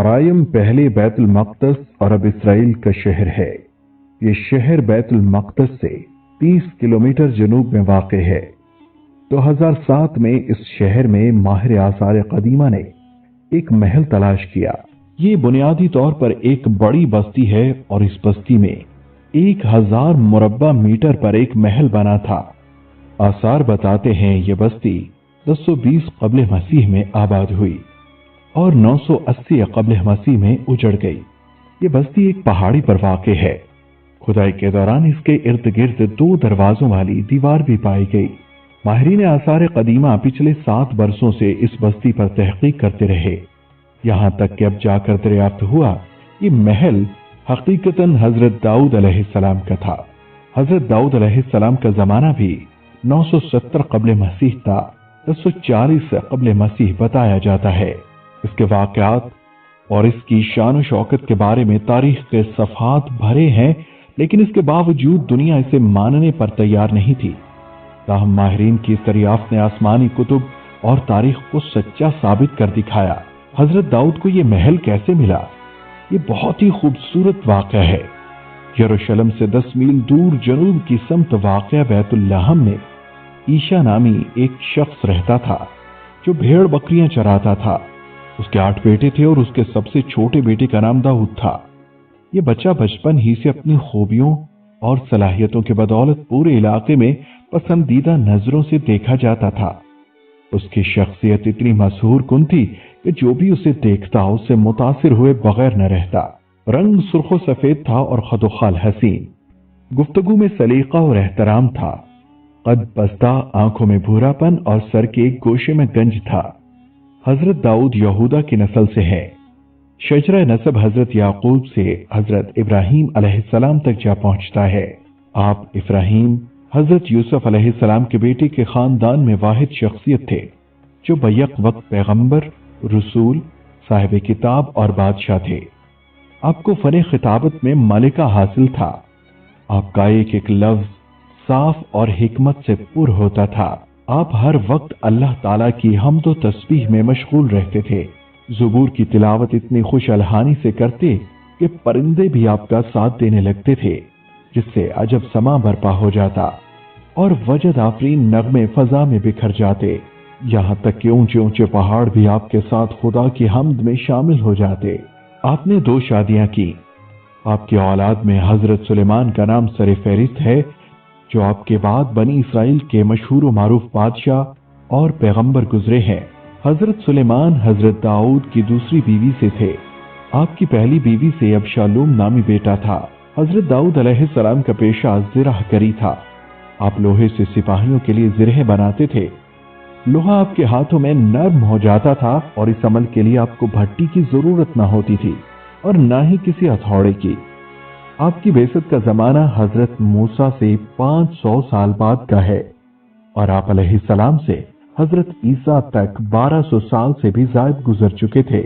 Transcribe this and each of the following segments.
नहराइम पहले बैतुल मक़दस और अब इसराइल का शहर है। ये शहर बैतुल मक़दस से 30 किलोमीटर जनूब में वाक़ है। 2007 में इस शहर में माहिर आसार कदीमा ने एक महल तलाश किया। ये बुनियादी तौर पर एक बड़ी बस्ती है और इस बस्ती में 1000 मुरब्बा मीटर पर एक महल बना था। आसार बताते हैं ये बस्ती 1020 क़ब्ल मसीह में आबाद हुई और 980 क़ब्ल मसीह में उजड़ गई। ये बस्ती एक पहाड़ी पर वाक़े है। खुदाई के दौरान इसके इर्द गिर्द 2 दरवाजों वाली दीवार भी पाई गई। माहिरीन आसार कदीमा पिछले 7 बरसों से इस बस्ती पर तहकीक करते रहे, यहां तक कि अब जाकर दरियाफ्त हुआ ये महल हकीकतन हजरत दाऊद अलैहिस्सलाम का था। हजरत दाऊद अलैहिस्सलाम का जमाना भी 970 क़ब्ल मसीह था। 1040 क़ब्ल मसीह बताया जाता है। इसके वाक़यात और इसकी शान और शौकत के बारे में तारीख के सफ़हात भरे हैं, लेकिन इसके बावजूद दुनिया इसे मानने पर तैयार नहीं थी। ताहम माहिरीन की इस दरियाफ्त ने आसमानी कुतुब और तारीख को सच्चा साबित कर दिखाया। हजरत दाऊद को यह महल कैसे मिला? ये बहुत ही खूबसूरत वाक़या है। यरूशलेम से 10 मील दूर जनूब की समत वाक़या बैतुल लहम में ईशा नामी एक शख्स रहता था जो भेड़ बकरियां चराता था। उसके 8 बेटे थे और उसके सबसे छोटे बेटे का नाम दाऊद था। ये बच्चा बचपन ही से अपनी खूबियों और सलाहियतों के बदौलत पूरे इलाके में पसंदीदा नजरों से देखा जाता था। उसकी शख्सियत इतनी मशहूर कुन थी कि जो भी उसे देखता उससे मुतासिर हुए बगैर न रहता। रंग सुर्खो सफेद था और खदोखाल हसीन। गुफ्तगू में सलीका और एहतराम था। कद बस्ता, आंखों में भूरापन और सर के एक गोशे में गंज था। हजरत दाऊद यहूदा की नस्ल से है। शजरा नसब हजरत याकूब से हजरत इब्राहीम अलैहिस्सलाम तक जा पहुंचता है। आप इब्राहीम हजरत यूसुफ अलैहिस्सलाम के बेटे के खानदान में वाहिद शख्सियत थे जो बैक वक्त पैगंबर, रसूल, साहिब किताब और बादशाह थे। आपको फने खिताबत में मलिका हासिल था। आपका एक एक लफ्ज साफ और हिकमत से पुर होता था। आप हर वक्त अल्लाह ताला की हम्द व तस्बीह में मशगूल रहते थे। ज़ुबूर की तिलावत इतनी खुश अलहानी से करते कि परिंदे भी आपका साथ देने लगते थे, जिससे अजब समा बरपा हो जाता और वजद आफरीन नगमे फजा में बिखर जाते। यहाँ तक कि ऊंचे ऊंचे पहाड़ भी आपके साथ खुदा की हम्द में शामिल हो जाते। आपने 2 शादियां की। आपकी औलाद में हजरत सुलेमान का नाम सर फहरिस्त है, जो आपके बाद बनी इसराइल के मशहूर मारूफ बादशाह और पैगंबर गुजरे हैं। हजरत सुलेमान हजरत दाऊद की दूसरी बीवी से थे। आपकी पहली बीवी से अबशालूम नामी बेटा था। हजरत दाऊद अलैहिस्सलाम का पेशा ज़िराहगरी था। आप लोहे से सिपाहियों के लिए ज़िरह बनाते थे। लोहा आपके हाथों में नर्म हो जाता था और इस अमल के लिए आपको भट्टी की जरूरत न होती थी और न ही किसी हथौड़े की। आपकी बेसत का जमाना हजरत मूसा से 500 साल बाद का है और आप अलैहिस्सलाम से हजरत ईसा तक 1200 साल से भी ज्यादा गुजर चुके थे।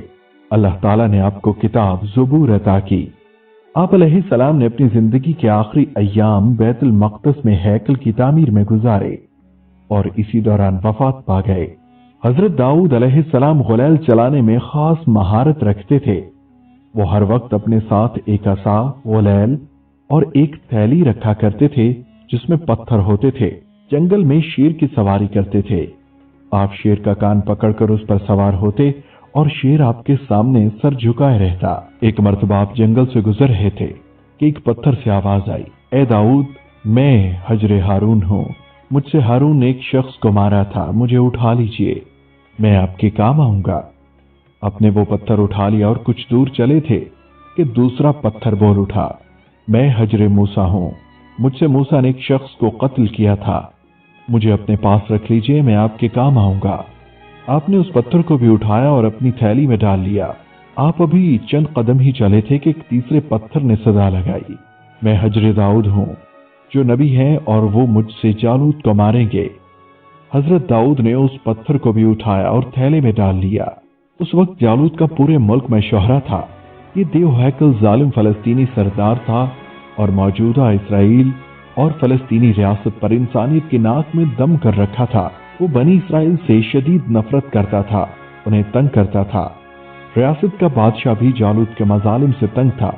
अल्लाह ताला ने आपको किताब ज़ुबूर अता की। आप अलैहिस्सलाम ने अपनी जिंदगी के आखिरी अय्याम बैतुल मक़दस में हैकल की तामीर में गुजारे और इसी दौरान वफात पा गए। हजरत दाऊद अलैहिस्सलाम गुलैल चलाने में खास महारत रखते थे। वो हर वक्त अपने साथ एक असा, गुलैल और एक थैली रखा करते थे जिसमें पत्थर होते थे। जंगल में शेर की सवारी करते थे। आप शेर का कान पकड़कर उस पर सवार होते और शेर आपके सामने सर झुकाए रहता। एक मर्तबा आप जंगल से गुजर रहे थे कि एक पत्थर से आवाज आई, ए दाऊद, मैं हजरे हारून हूं। मुझसे हारून ने एक शख्स को मारा था, मुझे उठा लीजिए, मैं आपके काम आऊंगा। आपने वो पत्थर उठा लिया और कुछ दूर चले थे कि दूसरा पत्थर बोल उठा, मैं हजरे मूसा हूं। मुझसे मूसा ने एक शख्स को कत्ल किया था, मुझे अपने पास रख लीजिए, मैं आपके काम आऊंगा। आपने उस पत्थर को भी उठाया और अपनी थैली में डाल लिया। आप अभी चंद कदम ही चले थे कि एक तीसरे पत्थर ने सदा लगाई, मैं हजरे दाऊद हूं जो नबी है और वो मुझसे जालूत को मारेंगे। हजरत दाऊद ने उस पत्थर को भी उठाया और थैले में डाल लिया। उस वक्त जालूत का पूरे मुल्क में शोहरा था। ये देव हैकल जालिम फलस्तीनी सरदार था और मौजूदा इसराइल और फलस्तीनी रियासत पर इंसानियत की नाक में दम कर रखा था। वो बनी इसराइल से शदीद नफरत करता था, उन्हें तंग करता था। ریاست کا بادشاہ بھی جالوت کے مظالم سے تنگ تھا۔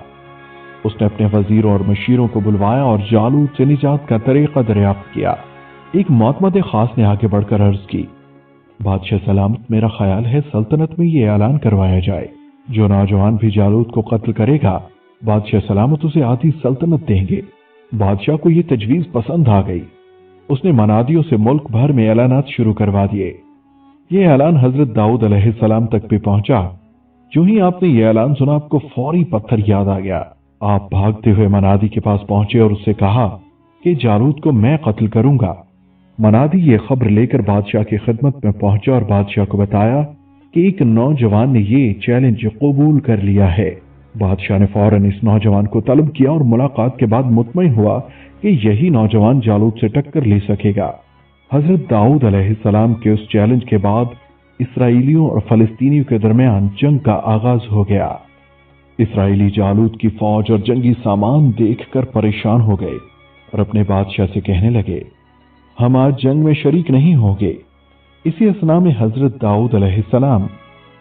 اس نے اپنے وزیروں اور مشیروں کو بلوایا اور جالوت سے نجات کا طریقہ دریافت کیا۔ ایک معتمد خاص نے آگے بڑھ کر عرض کی، بادشاہ سلامت، میرا خیال ہے سلطنت میں یہ اعلان کروایا جائے، جو نوجوان بھی جالوت کو قتل کرے گا بادشاہ سلامت اسے آدھی سلطنت دیں گے۔ بادشاہ کو یہ تجویز پسند آ گئی۔ اس نے منادیوں سے ملک بھر میں اعلانات شروع کروا دیے۔ یہ اعلان حضرت داؤد علیہ السلام تک بھی پہنچا۔ جو ہی آپ نے یہ اعلان سنا، آپ کو فوری پتھر یاد آ گیا۔ آپ بھاگتے ہوئے منادی کے پاس پہنچے اور اس سے کہا کہ جالوت کو میں قتل کروں گا۔ منادی یہ خبر لے کر بادشاہ کی خدمت میں پہنچا اور بادشاہ کو بتایا کہ ایک نوجوان نے یہ چیلنج قبول کر لیا ہے۔ بادشاہ نے فوراً اس نوجوان کو طلب کیا اور ملاقات کے بعد مطمئن ہوا کہ یہی نوجوان جالوت سے ٹکر لے سکے گا۔ حضرت داؤد علیہ السلام کے اس چیلنج کے بعد اسرائیلیوں اور فلسطینیوں کے درمیان جنگ کا آغاز ہو گیا۔ اسرائیلی جالوت کی فوج اور جنگی سامان دیکھ کر پریشان ہو گئے اور اپنے بادشاہ سے کہنے لگے، ہم آج جنگ میں شریک نہیں ہوں گے۔ اسی اثنا میں حضرت داؤد علیہ السلام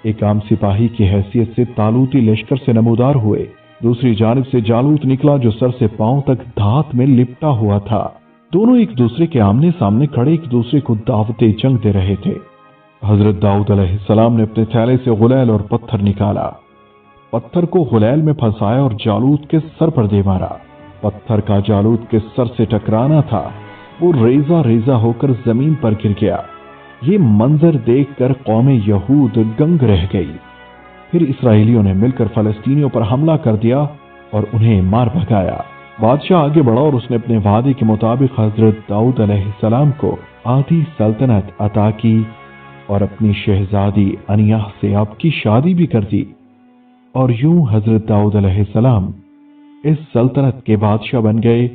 ایک عام سپاہی کی حیثیت سے طالوتی لشکر سے نمودار ہوئے۔ دوسری جانب سے جالوت نکلا جو سر سے پاؤں تک دھات میں لپٹا ہوا تھا۔ دونوں ایک دوسرے کے آمنے سامنے کھڑے ایک دوسرے کو دعوت جنگ دے رہے تھے۔ حضرت داؤد علیہ السلام نے اپنے تھیلے سے غلیل اور پتھر نکالا، پتھر کو غلیل میں پھنسایا اور جالوت کے سر پر دے مارا۔ پتھر کا جالوت کے سر سے ٹکرانا تھا، وہ ریزہ ریزہ ہو کر زمین پر گر گیا۔ یہ منظر دیکھ کر قوم یہود دنگ رہ گئی۔ پھر اسرائیلیوں نے مل کر فلسطینیوں پر حملہ کر دیا اور انہیں مار بھگایا۔ بادشاہ آگے بڑھا اور اس نے اپنے وعدے کے مطابق حضرت داؤد علیہ السلام کو آدھی سلطنت عطا کی اور اپنی شہزادی انیاہ سے آپ کی شادی بھی کر دی، اور یوں حضرت داؤد علیہ السلام اس سلطنت کے بادشاہ بن گئے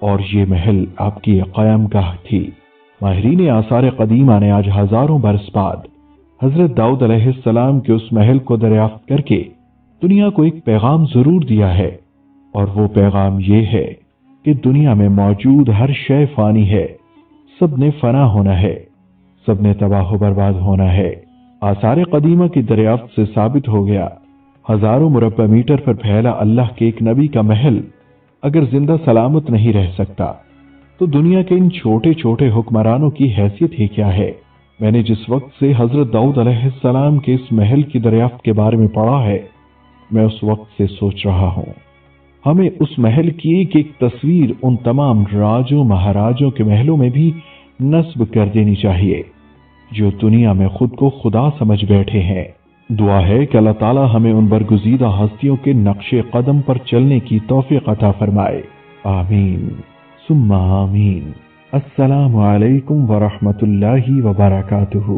اور یہ محل آپ کی قیام گاہ تھی۔ ماہرین آثار قدیمہ نے آج ہزاروں برس بعد حضرت داؤد علیہ السلام کے اس محل کو دریافت کر کے دنیا کو ایک پیغام ضرور دیا ہے، اور وہ پیغام یہ ہے کہ دنیا میں موجود ہر شے فانی ہے، سب نے فنا ہونا ہے، سب نے تباہ و برباد ہونا ہے۔ آثار قدیمہ کی دریافت سے ثابت ہو گیا، ہزاروں مربع میٹر پر پھیلا اللہ کے ایک نبی کا محل اگر زندہ سلامت نہیں رہ سکتا تو دنیا کے ان چھوٹے چھوٹے حکمرانوں کی حیثیت ہی کیا ہے۔ میں نے جس وقت سے حضرت داؤد علیہ السلام کے اس محل کی دریافت کے بارے میں پڑھا ہے، میں اس وقت سے سوچ رہا ہوں، ہمیں اس محل کی ایک ایک تصویر ان تمام راجوں مہاراجوں کے محلوں میں بھی نصب کر دینی چاہیے جو دنیا میں خود کو خدا سمجھ بیٹھے ہیں۔ دعا ہے کہ اللہ تعالی ہمیں ان برگزیدہ ہستیوں کے نقش قدم پر چلنے کی توفیق عطا فرمائے، آمین ثم آمین۔ السلام علیکم ورحمۃ اللہ وبرکاتہ۔